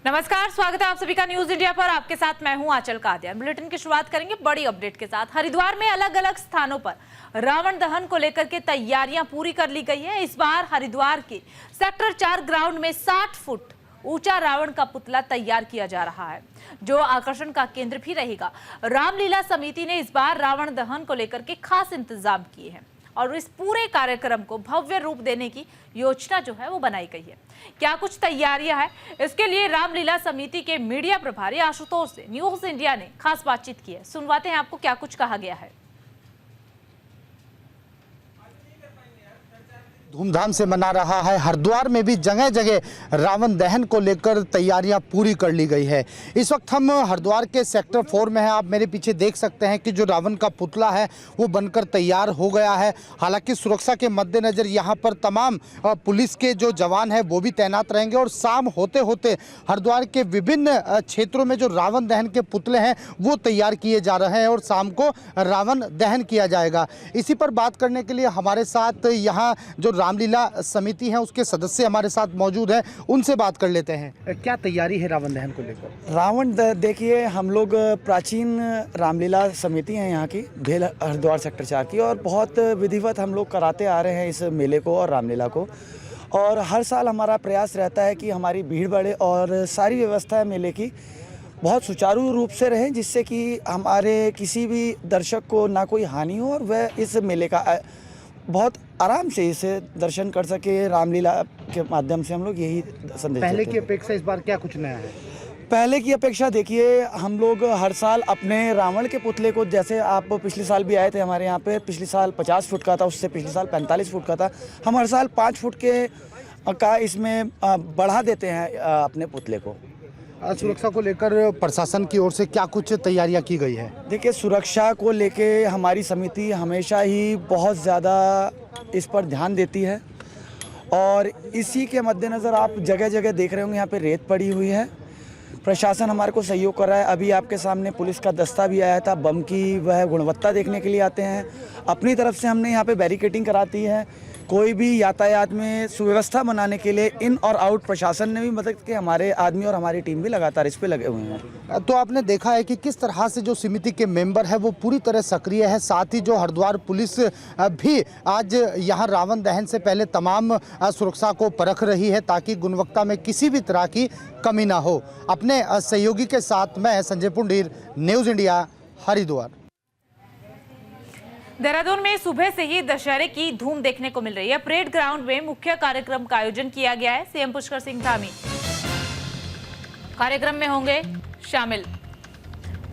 नमस्कार, स्वागत है आप सभी का न्यूज इंडिया पर। आपके साथ मैं हूं आंचल कादियान। बुलेटिन की शुरुआत करेंगे बड़ी अपडेट के साथ। हरिद्वार में अलग अलग स्थानों पर रावण दहन को लेकर के तैयारियां पूरी कर ली गई है। इस बार हरिद्वार के सेक्टर 4 ग्राउंड में 60 फुट ऊंचा रावण का पुतला तैयार किया जा रहा है, जो आकर्षण का केंद्र भी रहेगा। रामलीला समिति ने इस बार रावण दहन को लेकर के खास इंतजाम किए हैं और इस पूरे कार्यक्रम को भव्य रूप देने की योजना जो है वो बनाई गई है। क्या कुछ तैयारियां हैं, इसके लिए रामलीला समिति के मीडिया प्रभारी आशुतोष से न्यूज इंडिया ने खास बातचीत की है। सुनवाते हैं आपको क्या कुछ कहा गया है। धूमधाम से मना रहा है। हरिद्वार में भी जगह जगह रावण दहन को लेकर तैयारियां पूरी कर ली गई है। इस वक्त हम हरिद्वार के सेक्टर 4 में हैं। आप मेरे पीछे देख सकते हैं कि जो रावण का पुतला है वो बनकर तैयार हो गया है। हालांकि सुरक्षा के मद्देनज़र यहाँ पर तमाम पुलिस के जो जवान हैं वो भी तैनात रहेंगे और शाम होते होते हरिद्वार के विभिन्न क्षेत्रों में जो रावण दहन के पुतले हैं वो तैयार किए जा रहे हैं और शाम को रावण दहन किया जाएगा। इसी पर बात करने के लिए हमारे साथ यहाँ जो रामलीला समिति है उसके सदस्य हमारे साथ मौजूद हैं, उनसे बात कर लेते हैं। क्या तैयारी है रावण दहन को लेकर? रावण देखिए, हम लोग प्राचीन रामलीला समिति हैं यहाँ की, भेल हरिद्वार सेक्टर 4 की, और बहुत विधिवत हम लोग कराते आ रहे हैं इस मेले को और रामलीला को। और हर साल हमारा प्रयास रहता है कि हमारी भीड़ बढ़े और सारी व्यवस्था मेले की बहुत सुचारू रूप से रहे, जिससे कि हमारे किसी भी दर्शक को ना कोई हानि हो और वह इस मेले का बहुत आराम से इसे दर्शन कर सके। रामलीला के माध्यम से हम लोग यही संदेश पहले की अपेक्षा इस बार क्या कुछ नया है? पहले की अपेक्षा देखिए, हम लोग हर साल अपने रावण के पुतले को, जैसे आप पिछले साल भी आए थे हमारे यहाँ पे, पिछले साल 50 फुट का था, उससे पिछले साल 45 फुट का था। हम हर साल 5 फुट का इसमें बढ़ा देते हैं अपने पुतले को। सुरक्षा को लेकर प्रशासन की ओर से क्या कुछ तैयारियां की गई है? देखिए, सुरक्षा को लेके हमारी समिति हमेशा ही बहुत ज़्यादा इस पर ध्यान देती है और इसी के मद्देनज़र आप जगह जगह देख रहे होंगे यहाँ पे रेत पड़ी हुई है। प्रशासन हमारे को सहयोग कर रहा है। अभी आपके सामने पुलिस का दस्ता भी आया था, बम की वह गुणवत्ता देखने के लिए आते हैं। अपनी तरफ से हमने यहाँ पे बैरिकेडिंग कराती है। कोई भी यातायात में सुव्यवस्था बनाने के लिए इन और आउट प्रशासन ने भी मदद की। हमारे आदमी और हमारी टीम भी लगातार इस पे लगे हुए हैं। तो आपने देखा है कि किस तरह से जो समिति के मेंबर है वो पूरी तरह सक्रिय है। साथ ही जो हरिद्वार पुलिस भी आज यहाँ रावण दहन से पहले तमाम सुरक्षा को परख रही है ताकि गुणवत्ता में किसी भी तरह की कमी ना हो। अपने सहयोगी के साथ मैं संजय पुंडीर, न्यूज़ इंडिया, हरिद्वार। देहरादून में सुबह से ही दशहरे की धूम देखने को मिल रही है। परेड ग्राउंड में मुख्य कार्यक्रम का आयोजन किया गया है। सीएम पुष्कर सिंह धामी कार्यक्रम में होंगे शामिल।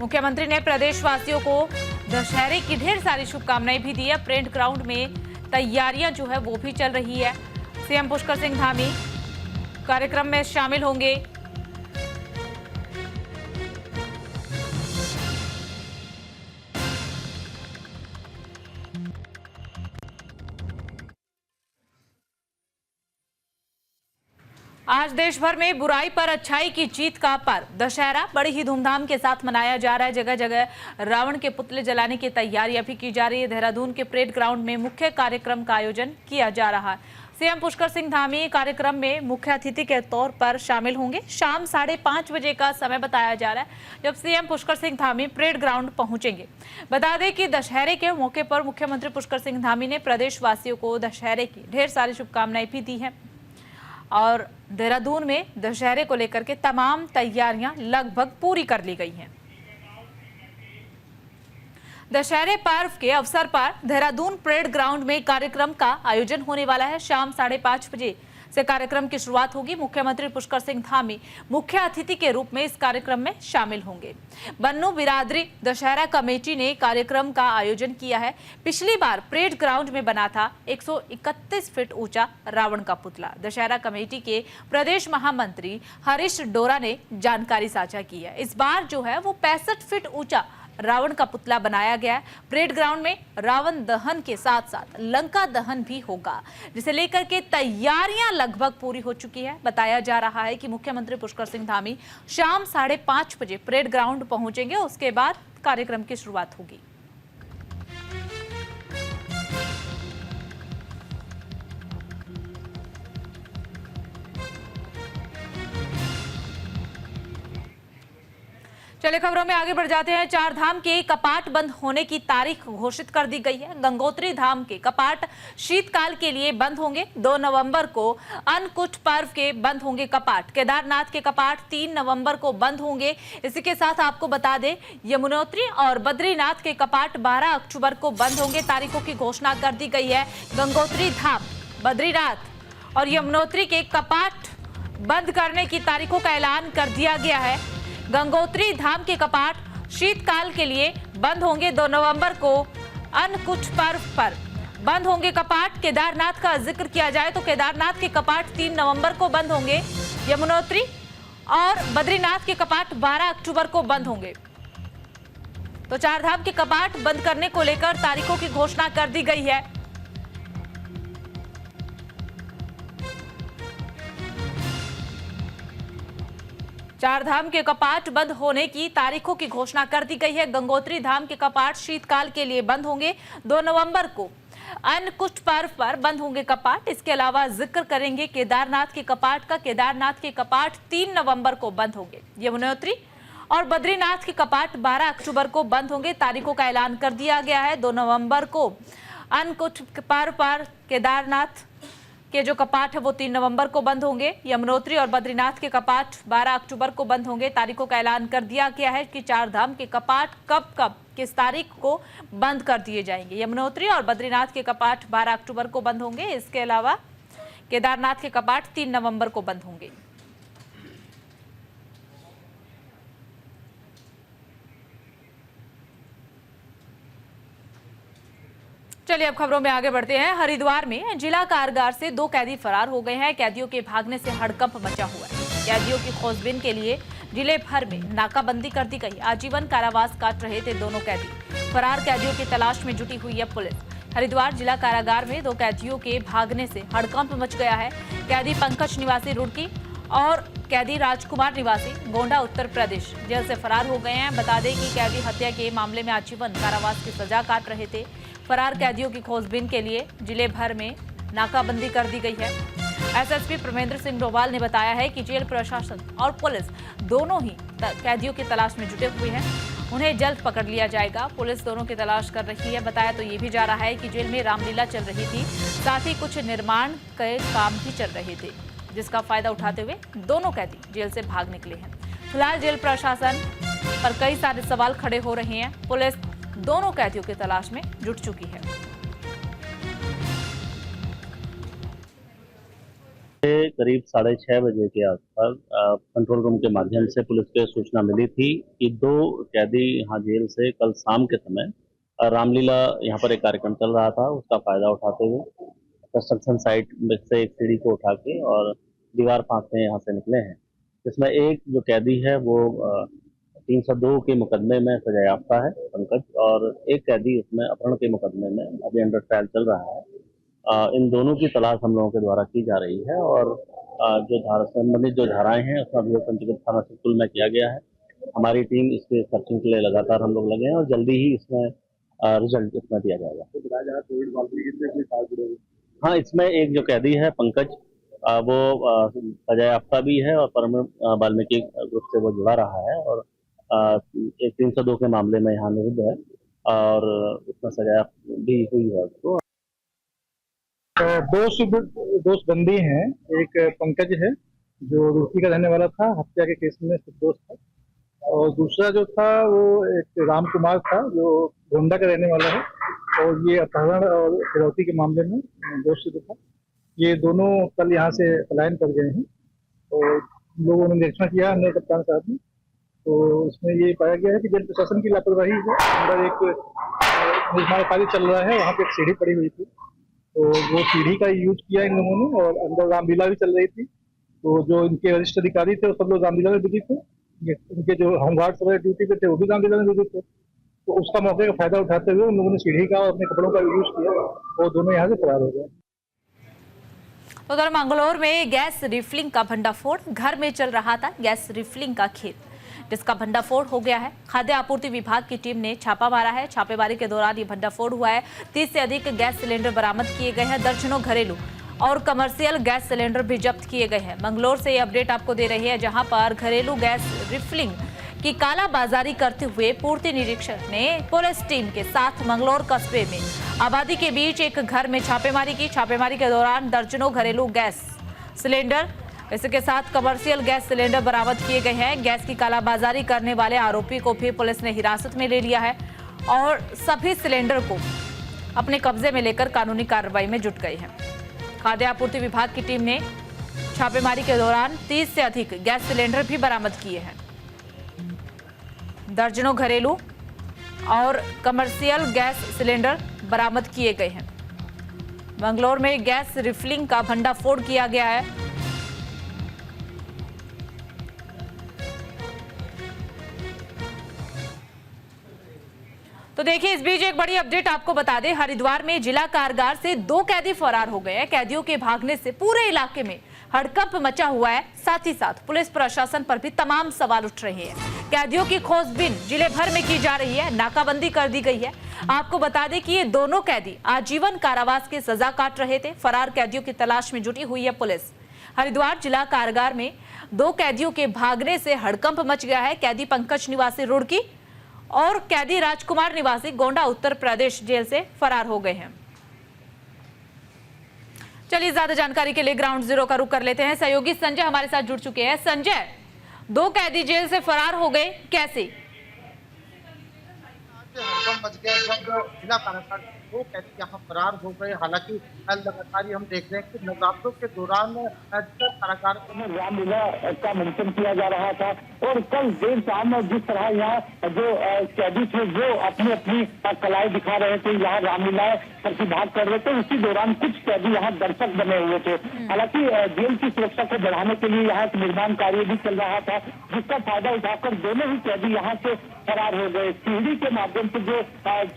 मुख्यमंत्री ने प्रदेशवासियों को दशहरे की ढेर सारी शुभकामनाएं भी दी है। परेड ग्राउंड में तैयारियां जो है वो भी चल रही है। सीएम पुष्कर सिंह धामी कार्यक्रम में शामिल होंगे। आज देश भर में बुराई पर अच्छाई की जीत का पर्व दशहरा बड़ी ही धूमधाम के साथ मनाया जा रहा है। जगह जगह रावण के पुतले जलाने की तैयारियां भी की जा रही है। देहरादून के परेड ग्राउंड में मुख्य कार्यक्रम का आयोजन किया जा रहा है। सीएम पुष्कर सिंह धामी कार्यक्रम में मुख्य अतिथि के तौर पर शामिल होंगे। शाम 5:30 बजे का समय बताया जा रहा है जब CM Pushkar Singh Dhami parade ground पहुंचेंगे। बता दें कि दशहरे के मौके पर मुख्यमंत्री पुष्कर सिंह धामी ने प्रदेशवासियों को दशहरे की ढेर सारी शुभकामनाएं भी दी हैं और देहरादून में दशहरे को लेकर के तमाम तैयारियां लगभग पूरी कर ली गई हैं। दशहरे पर्व के अवसर पर देहरादून परेड ग्राउंड में कार्यक्रम का आयोजन होने वाला है। शाम 5:30 बजे से कार्यक्रम की शुरुआत होगी। मुख्यमंत्री पुष्कर सिंह धामी मुख्य अतिथि के रूप में इस कार्यक्रम में शामिल होंगे। बन्नू बिरादरी दशहरा कमेटी ने कार्यक्रम का आयोजन किया है। पिछली बार परेड ग्राउंड में बना था 131 फीट ऊंचा रावण का पुतला। दशहरा कमेटी के प्रदेश महामंत्री हरीश डोरा ने जानकारी साझा की है। इस बार जो है वो 65 फीट ऊंचा रावण का पुतला बनाया गया है। परेड ग्राउंड में रावण दहन के साथ साथ लंका दहन भी होगा, जिसे लेकर के तैयारियां लगभग पूरी हो चुकी है। बताया जा रहा है कि मुख्यमंत्री पुष्कर सिंह धामी शाम 5:30 बजे परेड ग्राउंड पहुंचेंगे। उसके बाद कार्यक्रम की शुरुआत होगी। चलिए खबरों में आगे बढ़ जाते हैं। चार धाम के कपाट बंद होने की तारीख घोषित कर दी गई है। गंगोत्री धाम के कपाट शीतकाल के लिए बंद होंगे। 2 नवंबर को अन्नकूट पर्व के बंद होंगे कपाट। केदारनाथ के कपाट 3 नवंबर को बंद होंगे। इसी के साथ आपको बता दें, यमुनोत्री और बद्रीनाथ के कपाट 12 अक्टूबर को बंद होंगे। तारीखों की घोषणा कर दी गई है। गंगोत्री धाम, बद्रीनाथ और यमुनोत्री के कपाट बंद करने की तारीखों का ऐलान कर दिया गया है। गंगोत्री धाम के कपाट शीतकाल के लिए बंद होंगे। 2 नवंबर को अन्नकूट पर्व पर बंद होंगे कपाट। केदारनाथ का जिक्र किया जाए तो केदारनाथ के कपाट 3 नवंबर को बंद होंगे। यमुनोत्री और बद्रीनाथ के कपाट 12 अक्टूबर को बंद होंगे। तो चार धाम के कपाट बंद करने को लेकर तारीखों की घोषणा कर दी गई है। चार धाम के कपाट बंद होने की तारीखों की घोषणा कर दी गई है। गंगोत्री धाम के कपाट शीतकाल के लिए बंद होंगे। 2 नवंबर को अन्नकूट पर्व पर बंद होंगे कपाट। इसके अलावा जिक्र करेंगे केदारनाथ के कपाट का। केदारनाथ के कपाट 3 नवंबर को बंद होंगे। यमुनोत्री और बद्रीनाथ के कपाट 12 अक्टूबर को बंद होंगे। तारीखों का ऐलान कर दिया गया है। 2 नवंबर को अन्नकूट पर्व पर केदारनाथ के जो कपाट है वो 3 नवंबर को बंद होंगे। यमुनोत्री और बद्रीनाथ के कपाट 12 अक्टूबर को बंद होंगे। तारीखों का ऐलान कर दिया गया है कि चार धाम के कपाट कब किस तारीख को बंद कर दिए जाएंगे। यमुनोत्री और बद्रीनाथ के कपाट 12 अक्टूबर को बंद होंगे। इसके अलावा केदारनाथ के कपाट 3 नवंबर को बंद होंगे। चलिए अब खबरों में आगे बढ़ते हैं। हरिद्वार में जिला कारागार से 2 कैदी फरार हो गए हैं। कैदियों के भागने से हड़कंप मचा हुआ है। कैदियों की खोजबीन के लिए जिले भर में नाकाबंदी कर दी गई। आजीवन कारावास काट रहे थे दोनों कैदी। फरार कैदियों की तलाश में जुटी हुई है पुलिस। हरिद्वार जिला कारागार में 2 कैदियों के भागने से हड़कंप मच गया है। कैदी पंकज निवासी रुड़की और कैदी राजकुमार निवासी गोंडा उत्तर प्रदेश जेल से फरार हो गए हैं। बता दें कि कैदी हत्या के मामले में आजीवन कारावास की सजा काट रहे थे। फरार कैदियों की खोजबीन के लिए जिले भर में नाकाबंदी कर दी गई है। एसएसपी प्रमेंद्र सिंह डोभाल ने बताया है कि जेल प्रशासन और पुलिस दोनों ही कैदियों की तलाश में जुटे हुए हैं। उन्हें जल्द पकड़ लिया जाएगा। पुलिस दोनों की तलाश कर रही है। बताया तो ये भी जा रहा है कि जेल में रामलीला चल रही थी, साथ ही कुछ निर्माण के काम भी चल रहे थे, जिसका फायदा उठाते हुए दोनों कैदी जेल से भाग निकले हैं। फिलहाल जेल प्रशासन पर कई सारे सवाल खड़े हो रहे हैं। पुलिस दोनों कैदियों की तलाश में जुट चुकी है। करीब 6:30 बजे के आसपास कंट्रोल रूम के माध्यम से पुलिस को सूचना मिली थी कि 2 कैदी यहाँ जेल से कल शाम के समय रामलीला यहाँ पर एक कार्यक्रम चल रहा था, उसका फायदा उठाते हुए कंस्ट्रक्शन साइट में से एक सीढ़ी को उठा के और दीवार फांकते यहाँ से निकले हैं। जिसमें एक जो कैदी है वो 302 के मुकदमे में सजायाफ्ता है पंकज, और एक कैदी उसमें अपहरण के मुकदमे में अभी अंडर ट्रायल चल रहा है। इन दोनों की तलाश हम लोगों के द्वारा की जा रही है और जो संबंधित जो धाराएं हैं उसमें अभियोग पंजीकृत थाना सिरपुर में किया गया है। हमारी टीम इसके सर्चिंग के लिए लगातार हम लोग लगे हैं और जल्दी ही इसमें रिजल्ट इसमें दिया जाएगा। हाँ, इसमें एक जो कैदी है पंकज वो सजायाफ्ता भी है और परम वाल्मीकि ग्रुप से वो जुड़ा रहा है और एक 302 के मामले में यहाँ निरुद्ध है और उसमें सजा भी हुई है उसको। तो 2 बंदी हैं। एक पंकज है जो रुड़की का रहने वाला था, हत्या के केस में निर्दोष था, और दूसरा जो था वो एक राम कुमार था जो गोंडा का रहने वाला है और ये अपहरण और फिरौती के मामले में दोषी था। ये दोनों कल यहाँ से पलायन कर गए हैं। तो लोगों ने निरीक्षण किया हमने कप्तान साहब ने, तो इसमें ये पाया गया है कि जेल प्रशासन की लापरवाही है। अंदर एक निर्माण कार्य चल रहा है, वहाँ पे एक सीढ़ी पड़ी हुई थी, तो वो सीढ़ी का यूज किया इन लोगों ने और अंदर रामलीला भी चल रही थी। तो जो इनके वरिष्ठ अधिकारी थे वो सब लोग रामलीला में बिजी थे। इनके जो होमगार्ड सब ड्यूटी पे थे वो भी रामलीला में बिजी थे। तो उसका मौके का फायदा उठाते हुए उन लोगों ने सीढ़ी का और अपने कपड़ों का यूज किया। वो दोनों यहाँ से फरार हो गए। उधर मंगलौर में गैस रिफिलिंग का भंडाफोड़। घर में चल रहा था गैस रिफिलिंग का खेल, जिसका भंडाफोड़ हो गया है। खाद्य आपूर्ति विभाग की टीम ने छापा मारा है। छापेमारी के दौरान ये भंडाफोड़ हुआ है। 30 से अधिक गैस सिलेंडर बरामद किए गए हैं। दर्जनों घरेलू और कमर्शियल गैस सिलेंडर भी जब्त किए गए हैं। मंगलौर से ये अपडेट आपको दे रही है, जहां पर घरेलू गैस रिफिलिंग की कालाबाजारी करते हुए पूर्ति निरीक्षक ने पुलिस टीम के साथ मंगलौर कस्बे में आबादी के बीच एक घर में छापेमारी की। छापेमारी के दौरान दर्जनों घरेलू गैस सिलेंडर, इसके साथ कमर्शियल गैस सिलेंडर बरामद किए गए हैं। गैस की कालाबाजारी करने वाले आरोपी को भी पुलिस ने हिरासत में ले लिया है और सभी सिलेंडर को अपने कब्जे में लेकर कानूनी कार्रवाई में जुट गई है। खाद्य आपूर्ति विभाग की टीम ने छापेमारी के दौरान 30 से अधिक गैस सिलेंडर भी बरामद किए हैं। दर्जनों घरेलू और कमर्शियल गैस सिलेंडर बरामद किए गए हैं। मंगलौर में गैस रिफिलिंग का भंडाफोड़ किया गया है। तो देखिए, इस बीच एक बड़ी अपडेट आपको बता दें, हरिद्वार में जिला कारागार से 2 कैदी फरार हो गए हैं। कैदियों के भागने से पूरे इलाके में हड़कंप मचा हुआ है। साथ ही साथ पुलिस प्रशासन पर भी तमाम सवाल उठ रहे हैं। कैदियों की खोजबीन जिले भर में की जा रही है, नाकाबंदी कर दी गई है। आपको बता दें कि ये दोनों कैदी आजीवन कारावास की सजा काट रहे थे। फरार कैदियों की तलाश में जुटी हुई है पुलिस। हरिद्वार जिला कारागार में 2 कैदियों के भागने से हड़कंप मच गया है। कैदी पंकज निवासी रुड़की और कैदी राजकुमार निवासी गोंडा उत्तर प्रदेश जेल से फरार हो गए हैं। चलिए, ज्यादा जानकारी के लिए ग्राउंड जीरो का रुख कर लेते हैं। सहयोगी संजय हमारे साथ जुड़ चुके हैं। संजय, 2 कैदी जेल से फरार हो गए, कैसे? हड़कंप मच गया जब जिला कारागार के 2 कैदी यहाँ फरार हो गए। हालांकि लगातार हम देख रहे हैं कि नवरात्रों के दौरान जिला कारागार में रामलीला का मंचन किया जा रहा था और कल देर शाम जिस तरह यहाँ जो कैदी थे वो अपनी अपनी कलाएं दिखा रहे थे, यहाँ रामलीला प्रतिभाग कर रहे थे, उसी दौरान कुछ कैदी यहाँ दर्शक बने हुए थे। हालांकि जेल की सुरक्षा को बढ़ाने के लिए यहाँ एक निर्माण कार्य भी चल रहा था, जिसका फायदा उठाकर दोनों ही कैदी यहाँ से फरार हो गए। सीढ़ी के माध्यम से जो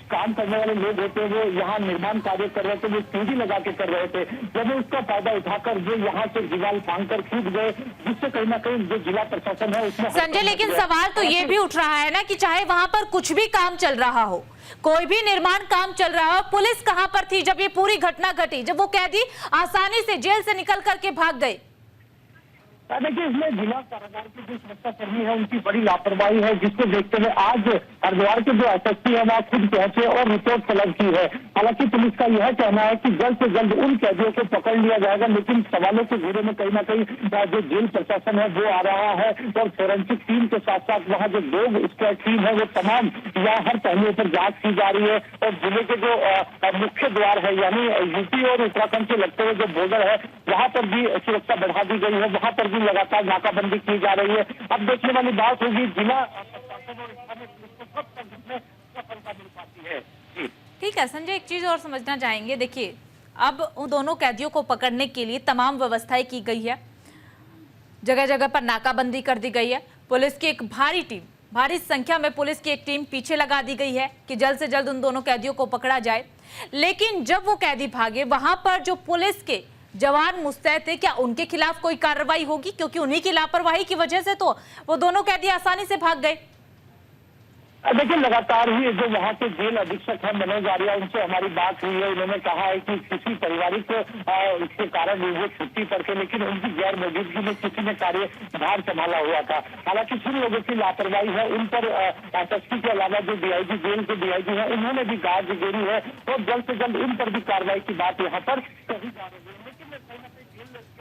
काम करने वाले लोग होते हैं वो यहाँ निर्माण कार्य कर रहे थे, वो सीढ़ी लगा के कर रहे थे। जब उसका फायदा उठाकर जो यहाँ से दीवार फांग कर कूद गए, जिससे कहीं ना कहीं जो जिला प्रशासन है उसमें संजय, लेकिन सवाल तो ये भी उठ रहा है ना कि चाहे वहां पर कुछ भी काम चल रहा हो, कोई भी निर्माण काम चल रहा हो, पुलिस कहां पर थी जब ये पूरी घटना घटी, जब वो कैदी आसानी से जेल से निकल करके भाग गए? देखिए, इसमें जिला कारागार के जो सुरक्षाकर्मी है उनकी बड़ी लापरवाही है, जिसको देखते हुए आज हरिद्वार के जो एसएसपी है वहाँ खुद पहुंचे और रिपोर्ट तलब की है। हालांकि पुलिस का यह कहना है कि जल्द से जल्द उन कैदियों को पकड़ लिया जाएगा, लेकिन सवालों के घेरे में कहीं ना कहीं जो जेल प्रशासन है वो आ रहा है और फोरेंसिक टीम के साथ साथ वहाँ जो लोग स्क्वाड टीम है वो तमाम यहाँ हर पहलुओं पर जांच की जा रही है। और जिले के जो मुख्य द्वार है यानी यूपी और उत्तराखंड से लगते हुए जो बॉर्डर है वहाँ पर भी सुरक्षा बढ़ा दी गई है, वहाँ पर लगातार नाकाबंदी की जा रही है। अब देखने वाली बात होगी जिला सफलता मिल पाती है। ठीक है संजय, एक चीज और समझना चाहेंगे। देखिए, अब उन दोनों कैदियों को पकड़ने के लिए तमाम व्यवस्थाएं की गई है, जगह जगह पर नाकाबंदी कर दी गई है। पुलिस की एक भारी संख्या में पुलिस की एक टीम पीछे लगा दी गई है कि जल्द से जल्द उन दोनों कैदियों को पकड़ा जाए। लेकिन जब वो कैदी भागे, वहां पर जो पुलिस के जवान मुस्तैद थे, क्या उनके खिलाफ कोई कार्रवाई होगी? क्योंकि उन्हीं की लापरवाही की वजह से तो वो दोनों कैदी आसानी से भाग गए। देखिए, लगातार ही जो वहाँ के जेल अधीक्षक हैं मनोज आर्या, उनसे हमारी बात हुई है। उन्होंने कहा है कि किसी पारिवारिक इसके कारण वो छुट्टी पर थे, लेकिन उनकी गैर मौजूदगी में किसी ने कार्यभार संभाला हुआ था। हालांकि जिन लोगों की लापरवाही है उन पर एसएसपी के अलावा जो डीआईजी जेल के डीआईजी है उन्होंने भी गाज गिरी है और जल्द से जल्द उन पर भी कार्रवाई की बात यहाँ पर कही जा रही है।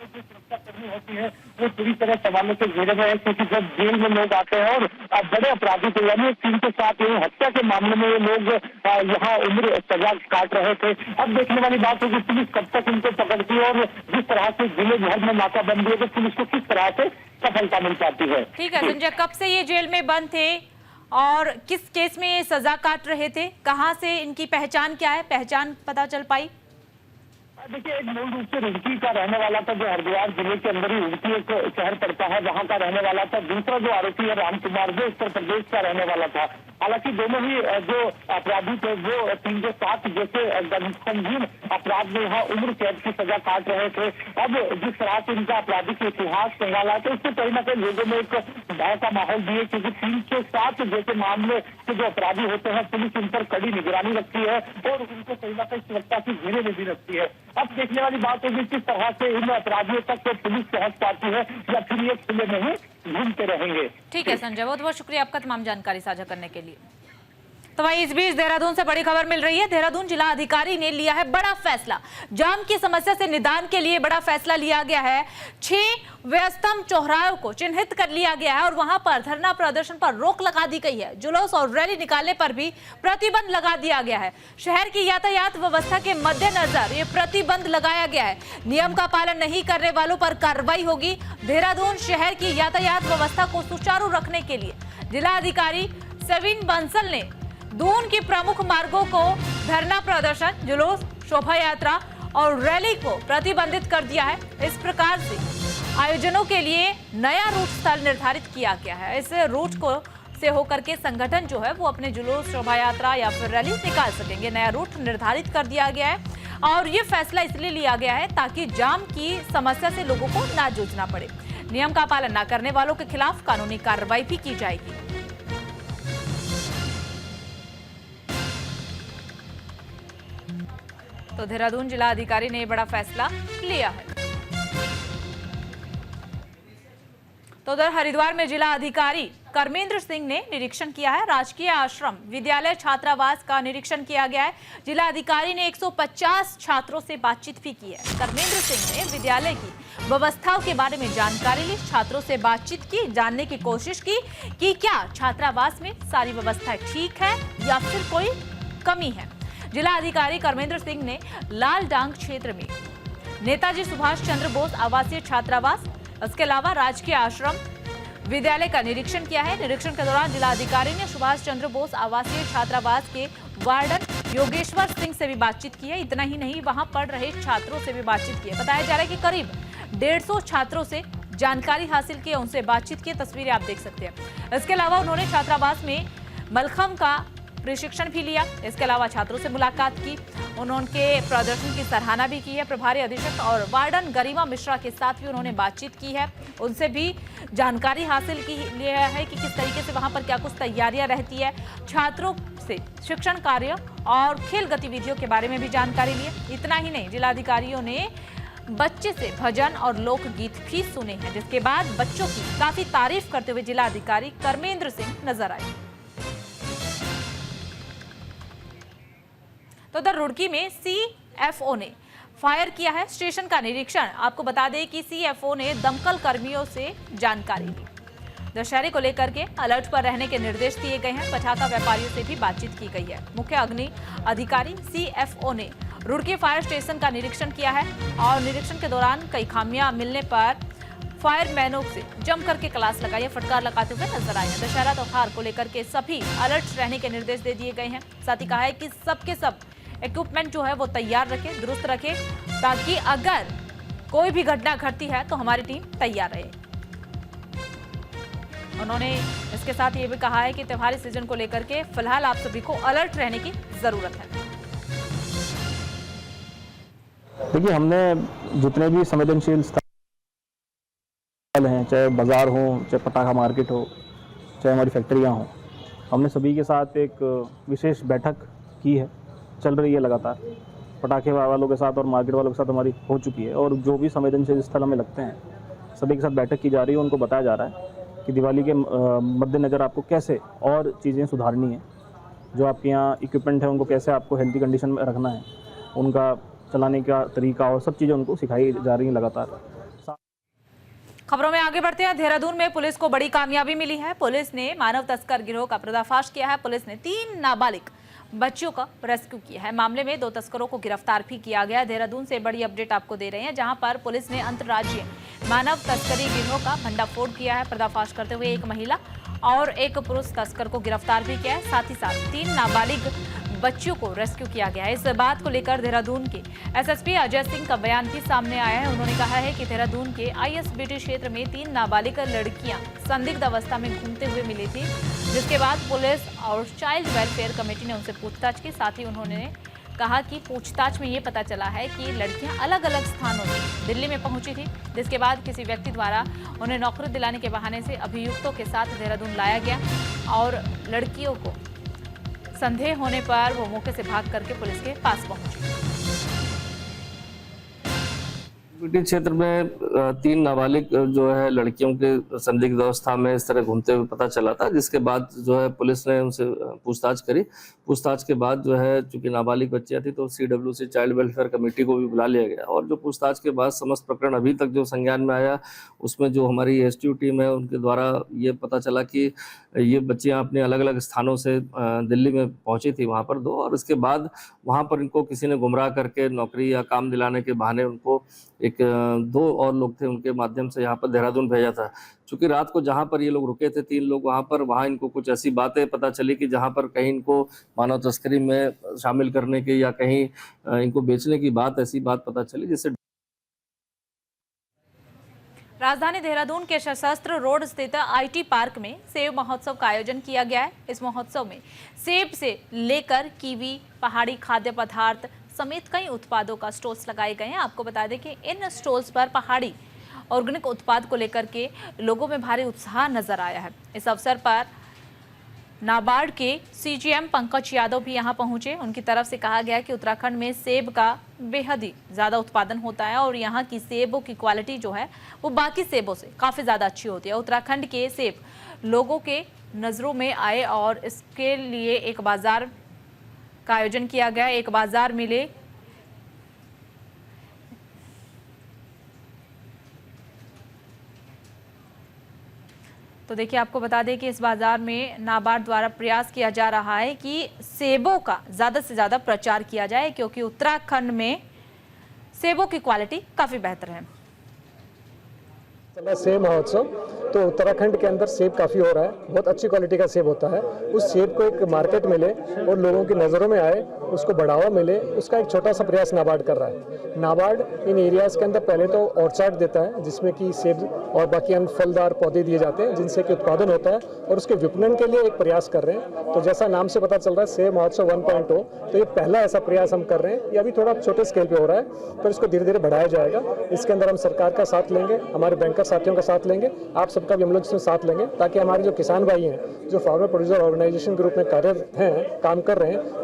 जो सुरक्षाकर्मी होती है वो पूरी तरह सवालों के घेरे में है, क्योंकि जब जेल में लोग आते हैं और बड़े अपराधी थे यानी 307 हत्या के मामले में ये लोग यहाँ उम्र सजा काट रहे थे। अब देखने वाली बात होगी पुलिस कब तक इनको पकड़ती है और जिस तरह से जिले भर में नाकाबंदी है तो पुलिस को किस तरह से सफलता मिल पाती है। ठीक है संजय, कब से ये जेल में बंद थे और किस केस में ये सजा काट रहे थे? कहाँ से इनकी पहचान क्या है, पहचान पता चल पाई? देखिए, एक मूल रूप से रुड़की का रहने वाला था, जो हरिद्वार जिले के अंदर ही रुड़की एक शहर पड़ता है, वहां का रहने वाला था। दूसरा जो आरोपी है रामकुमार, जो उत्तर प्रदेश का रहने वाला था। हालांकि दोनों ही जो अपराधी थे वो 307 जैसे संगीन अपराध में यहाँ उम्र कैद की सजा काट रहे थे। अब जिस तरह से इनका आपराधिक इतिहास संभाला तो इससे कहीं ना कहीं लोगों में एक भय का माहौल भी है, क्योंकि 307 जैसे मामले के जो अपराधी होते हैं पुलिस उन पर कड़ी निगरानी रखती है और उनको कहीं ना कहीं सुरक्षा की घेरे में भी रखती है। अब देखने वाली बात होगी किस तरह से इन अपराधियों तक पुलिस पहुंच पाती है या फिर ये खुले में ही घूमते रहेंगे। ठीक है संजय, बहुत बहुत शुक्रिया आपका तमाम जानकारी साझा करने के लिए। तो वहीं इस बीच देहरादून से बड़ी खबर मिल रही है। देहरादून जिला अधिकारी ने लिया है बड़ा फैसला। जाम की समस्या से निदान के लिए बड़ा फैसला लिया गया है। 6 व्यस्तम चौराहों को चिन्हित कर लिया गया है और वहां पर धरना प्रदर्शन पर रोक लगा दी गई है। जुलूस और रैली निकालने पर भी प्रतिबंध लगा दिया गया है। शहर की यातायात व्यवस्था के मद्देनजर ये प्रतिबंध लगाया गया है। नियम का पालन नहीं करने वालों पर कार्रवाई होगी। देहरादून शहर की यातायात व्यवस्था को सुचारू रखने के लिए जिला अधिकारी सविन बंसल ने दून के प्रमुख मार्गों को धरना प्रदर्शन, जुलूस, शोभा यात्रा और रैली को प्रतिबंधित कर दिया है। इस प्रकार से आयोजनों के लिए नया रूट स्थल निर्धारित किया गया है। इस रूट को से होकर के संगठन जो है वो अपने जुलूस, शोभा यात्रा या फिर रैली निकाल सकेंगे। नया रूट निर्धारित कर दिया गया है और ये फैसला इसलिए लिया गया है ताकि जाम की समस्या से लोगों को ना जूझना पड़े। नियम का पालन न करने वालों के खिलाफ कानूनी कार्रवाई भी की जाएगी। तो देहरादून जिला अधिकारी ने बड़ा फैसला लिया है। तो उधर हरिद्वार में जिला अधिकारी कर्मेंद्र सिंह ने निरीक्षण किया है। राजकीय आश्रम विद्यालय छात्रावास का निरीक्षण किया गया है। जिला अधिकारी ने 150 छात्रों से बातचीत भी की है। कर्मेंद्र सिंह ने विद्यालय की व्यवस्थाओं के बारे में जानकारी ली, छात्रों से बातचीत की, जानने की कोशिश की कि क्या छात्रावास में सारी व्यवस्थाएं ठीक है या फिर कोई कमी है। जिला अधिकारी कर्मेंद्र सिंह ने लाल डांग क्षेत्र में नेताजी सुभाष चंद्र बोस आवासीय छात्रावास, इसके अलावा राजकीय आश्रम विद्यालय का निरीक्षण किया है। निरीक्षण के दौरान जिला अधिकारी ने सुभाष चंद्र बोस आवासीय छात्रावास के वार्डन योगेश्वर सिंह से भी बातचीत की है। इतना ही नहीं, वहां पढ़ रहे छात्रों से भी बातचीत की है। बताया जा रहा है कि करीब 150 छात्रों से जानकारी हासिल की, उनसे बातचीत की, तस्वीरें आप देख सकते हैं। इसके अलावा उन्होंने छात्रावास में मलखम का प्रशिक्षण भी लिया। इसके अलावा छात्रों से मुलाकात की, उनके प्रदर्शन की सराहना भी की है। प्रभारी अधीक्षक और वार्डन गरिमा मिश्रा के साथ भी उन्होंने बातचीत की है, उनसे भी जानकारी हासिल की लिया है कि किस तरीके से वहां पर क्या कुछ तैयारियां रहती है। छात्रों से शिक्षण कार्य और खेल गतिविधियों के बारे में भी जानकारी ली है। इतना ही नहीं, जिलाधिकारियों ने बच्चे से भजन और लोकगीत भी सुने हैं, जिसके बाद बच्चों की काफी तारीफ करते हुए जिलाधिकारी कर्मेंद्र सिंह नजर आए। तो उधर रुड़की में सीएफओ ने फायर किया है स्टेशन का निरीक्षण। आपको बता दें कि सीएफओ ने दमकल कर्मियों से जानकारी ली। दशहरे को लेकर के अलर्ट पर रहने के निर्देश दिए गए हैं। पटाखा व्यापारियों से भी बातचीत की गई है। मुख्य अग्नि अधिकारी सीएफओ ने रुड़की फायर स्टेशन का निरीक्षण किया है और निरीक्षण के दौरान कई खामियां मिलने पर फायरमैनों से जम करके क्लास लगाई, फटकार लगाते हुए नजर आए हैं। दशहरा त्योहार को लेकर के सभी अलर्ट रहने के निर्देश दे दिए गए हैं। साथ ही कहा है कि सबके सब इक्विपमेंट जो है वो तैयार रखें, दुरुस्त रखें, ताकि अगर कोई भी घटना घटती है तो हमारी टीम तैयार रहे। उन्होंने इसके साथ ये भी कहा है कि त्योहारी सीजन को लेकर के फिलहाल आप सभी को अलर्ट रहने की जरूरत है। देखिए, हमने जितने भी संवेदनशील स्थल हैं, चाहे बाजार हो, चाहे पटाखा मार्केट हो, चाहे हमारी फैक्ट्रियां हो, हमने सभी के साथ एक विशेष बैठक की है, चल रही है लगातार। पटाखे वालों के साथ और मार्केट वालों के साथ हमारी हो चुकी है और जो भी संवेदनशील स्थल हमें लगते हैं सभी के साथ बैठक की जा रही है। उनको बताया जा रहा है कि दिवाली के मद्देनज़र आपको कैसे और चीज़ें सुधारनी है, जो आपके यहाँ इक्विपमेंट है उनको कैसे आपको हेल्थी कंडीशन में रखना है, उनका चलाने का तरीका और सब चीज़ें उनको सिखाई जा रही हैं लगातार। खबरों में आगे बढ़ते हैं। देहरादून में पुलिस को बड़ी कामयाबी मिली है। पुलिस ने मानव तस्कर गिरोह का पर्दाफाश किया है। पुलिस ने 3 नाबालिग बच्चियों का रेस्क्यू किया है। मामले में 2 तस्करों को गिरफ्तार भी किया गया। देहरादून से बड़ी अपडेट आपको दे रहे हैं, जहां पर पुलिस ने अंतर्राज्यीय मानव तस्करी गिरोह का भंडाफोड़ किया है। पर्दाफाश करते हुए एक महिला और एक पुरुष तस्कर को गिरफ्तार भी किया है। साथ ही साथ 3 नाबालिग बच्चियों को रेस्क्यू किया गया है। इस बात को लेकर देहरादून के एसएसपी अजय सिंह का बयान भी सामने आया है। उन्होंने कहा है कि देहरादून के आईएसबीटी क्षेत्र में 3 नाबालिग लड़कियां संदिग्ध अवस्था में घूमते हुए मिली थी, जिसके बाद पुलिस और चाइल्ड वेलफेयर कमेटी ने उनसे पूछताछ की। साथ ही उन्होंने कहा कि पूछताछ में ये पता चला है कि लड़कियां अलग अलग स्थानों से दिल्ली में पहुंची थी, जिसके बाद किसी व्यक्ति द्वारा उन्हें नौकरी दिलाने के बहाने से अभियुक्तों के साथ देहरादून लाया गया और लड़कियों को संदेह होने पर वो मौके से भाग करके पुलिस के पास पहुंची। पीटी क्षेत्र में 3 नाबालिग जो है लड़कियों के संदिग्ध अवस्था में इस तरह घूमते हुए पता चला था, जिसके बाद जो है पुलिस ने उनसे पूछताछ करी। पूछताछ के बाद जो है चूंकि नाबालिग बच्चियां थी तो CWC चाइल्ड वेलफेयर कमेटी को भी बुला लिया गया और जो पूछताछ के बाद समस्त प्रकरण अभी तक जो संज्ञान में आया उसमें जो हमारी STU टीम है उनके द्वारा ये पता चला कि ये बच्चियां अपने अलग अलग स्थानों से दिल्ली में पहुंची थी वहाँ पर 2, और इसके बाद वहाँ पर इनको किसी ने गुमराह करके नौकरी या काम दिलाने के बहाने उनको एक 2 और लोग थे उनके माध्यम से यहाँ पर देहरादून भेजा था। चूंकि रात को जहाँ पर ये लोग रुके थे 3 लोग वहाँ इनको कुछ ऐसी बातें पता चली कि जहाँ पर कहीं इनको मानव तस्करी में शामिल करने की या कहीं इनको बेचने की ऐसी बात पता चली, जिससे राजधानी देहरादून के सशस्त्र रोड स्थित IT पार्क में सेब महोत्सव का आयोजन किया गया है। इस महोत्सव में सेब से लेकर कीवी, पहाड़ी खाद्य पदार्थ समेत कई उत्पादों का स्टॉल्स लगाए गए हैं। आपको बता दें कि इन स्टॉल्स पर पहाड़ी ऑर्गेनिक उत्पाद को लेकर के लोगों में भारी उत्साह नजर आया है। इस अवसर पर नाबार्ड के CGM पंकज यादव भी यहां पहुंचे। उनकी तरफ से कहा गया कि उत्तराखंड में सेब का बेहद ही ज़्यादा उत्पादन होता है और यहां की सेबों की क्वालिटी जो है वो बाकी सेबों से काफ़ी ज़्यादा अच्छी होती है। उत्तराखंड के सेब लोगों के नज़रों में आए और इसके लिए एक बाजार का आयोजन किया गया। एक बाजार मिले तो देखिए, आपको बता दें कि इस बाजार में नाबार्ड द्वारा प्रयास किया जा रहा है कि सेबों का ज़्यादा से ज़्यादा प्रचार किया जाए, क्योंकि उत्तराखंड में सेबों की क्वालिटी काफ़ी बेहतर है। सेब महोत्सव तो उत्तराखंड के अंदर सेब काफ़ी हो रहा है, बहुत अच्छी क्वालिटी का सेब होता है। उस सेब को एक मार्केट मिले और लोगों की नज़रों में आए, उसको बढ़ावा मिले, उसका एक छोटा सा प्रयास नाबार्ड कर रहा है। नाबार्ड इन एरियाज़ के अंदर पहले तो ऑर्चार्ड देता है जिसमें कि सेब और बाकी अन्य फलदार पौधे दिए जाते हैं जिनसे कि उत्पादन होता है, और उसके विपणन के लिए एक प्रयास कर रहे हैं। तो जैसा नाम से पता चल रहा है सेब महोत्सव 1.0, तो ये पहला ऐसा प्रयास हम कर रहे हैं। ये अभी थोड़ा छोटे स्केल पे हो रहा है, पर इसको धीरे धीरे बढ़ाया जाएगा। इसके अंदर हम सरकार का साथ लेंगे, हमारे बैंकर साथियों का साथ लेंगे, आप सबका भी हम लोग इसमें साथ लेंगे, ताकि हमारे जो किसान भाई हैं जो फार्मर प्रोड्यूसर ऑर्गेनाइजेशन के रूप में कार्यरत हैं, काम कर रहे हैं।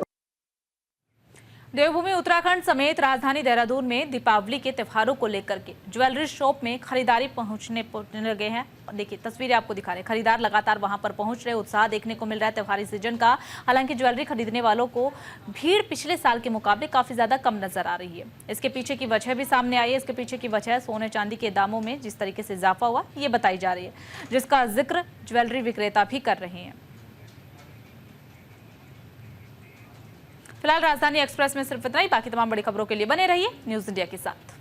देवभूमि उत्तराखंड समेत राजधानी देहरादून में दीपावली के त्योहारों को लेकर के ज्वेलरी शॉप में खरीदारी पहुंचने लगे हैं। देखिए, तस्वीरें आपको दिखा रहे हैं। खरीदार लगातार वहां पर पहुंच रहे, उत्साह देखने को मिल रहा है त्योहारी सीजन का। हालांकि ज्वेलरी खरीदने वालों को भीड़ पिछले साल के मुकाबले काफी ज्यादा कम नजर आ रही है। इसके पीछे की वजह भी सामने आई है। इसके पीछे की वजह सोने चांदी के दामों में जिस तरीके से इजाफा हुआ ये बताई जा रही है, जिसका जिक्र ज्वेलरी विक्रेता भी कर रहे हैं। फिलहाल राजधानी एक्सप्रेस में सिर्फ इतना ही। बाकी तमाम बड़ी खबरों के लिए बने रहिए न्यूज़ इंडिया के साथ।